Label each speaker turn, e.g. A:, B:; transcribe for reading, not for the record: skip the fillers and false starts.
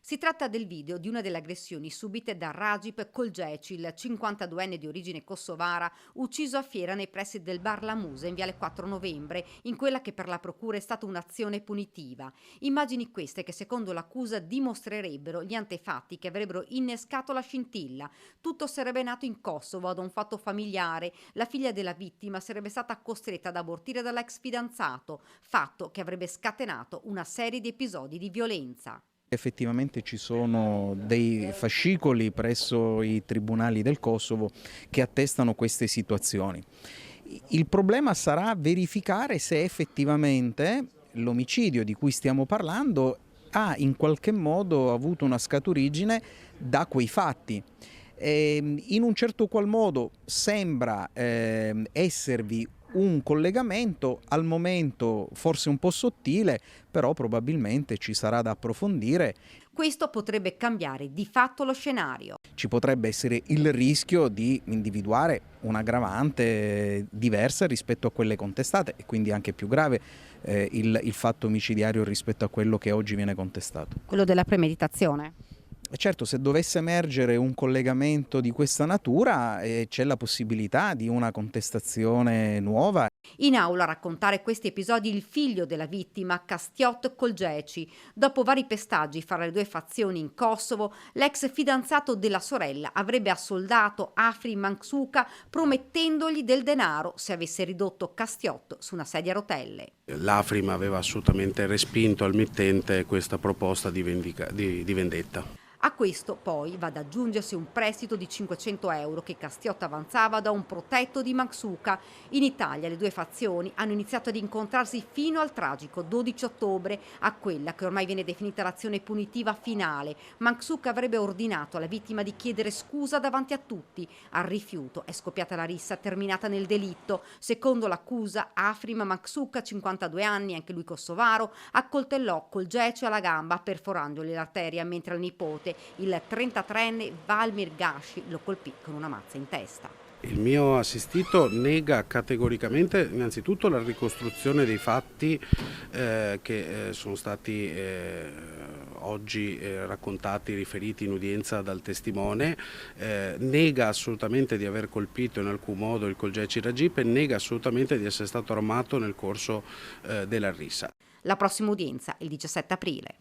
A: Si tratta del video di una delle aggressioni subite da Rajip Kolgeci, il 52enne di origine kosovara, ucciso a Fiera nei pressi del bar La Musa in viale 4 novembre, in quella che per la procura è stata un'azione punitiva. Immagini queste che secondo l'accusa dimostrerebbero gli antefatti che avrebbero innescato la scintilla. Tutto sarebbe nato in Kosovo da un fatto familiare. La figlia della vittima sarebbe stata costretta ad abortire dall'ex fidanzato, fatto che avrebbe scatenato una serie di episodi di violenza.
B: Effettivamente ci sono dei fascicoli presso i tribunali del Kosovo che attestano queste situazioni. Il problema sarà verificare se effettivamente l'omicidio di cui stiamo parlando ha in qualche modo avuto una scaturigine da quei fatti. In un certo qual modo sembra esservi un collegamento al momento forse un po' sottile, però probabilmente ci sarà da approfondire.
A: Questo potrebbe cambiare di fatto lo scenario.
B: Ci potrebbe essere il rischio di individuare un'aggravante diversa rispetto a quelle contestate e quindi anche più grave il fatto omicidiario rispetto a quello che oggi viene contestato.
A: Quello della premeditazione.
B: E certo, se dovesse emergere un collegamento di questa natura, c'è la possibilità di una contestazione nuova.
A: In aula a raccontare questi episodi il figlio della vittima, Kastiot Kolgeci. Dopo vari pestaggi fra le due fazioni in Kosovo, l'ex fidanzato della sorella avrebbe assoldato Afri Manksuka promettendogli del denaro se avesse ridotto Kastiot su una sedia a rotelle.
C: L'Afrim aveva assolutamente respinto al mittente questa proposta di vendetta.
A: A questo poi va ad aggiungersi un prestito di 500 euro che Castiot avanzava da un protetto di Manksuka. In Italia le due fazioni hanno iniziato ad incontrarsi fino al tragico 12 ottobre, a quella che ormai viene definita l'azione punitiva finale. Manksuka avrebbe ordinato alla vittima di chiedere scusa davanti a tutti. Al rifiuto è scoppiata la rissa terminata nel delitto. Secondo l'accusa, Afrim Manksuka, 52 anni, anche lui kosovaro, accoltellò Kolgeci alla gamba perforandogli l'arteria, mentre il nipote, il 33enne Valmir Gashi, lo colpì con una mazza in testa.
C: Il mio assistito nega categoricamente innanzitutto la ricostruzione dei fatti che sono stati oggi raccontati, riferiti in udienza dal testimone, nega assolutamente di aver colpito in alcun modo il Kolgeci Rajip e nega assolutamente di essere stato armato nel corso della rissa.
A: La prossima udienza il 17 aprile.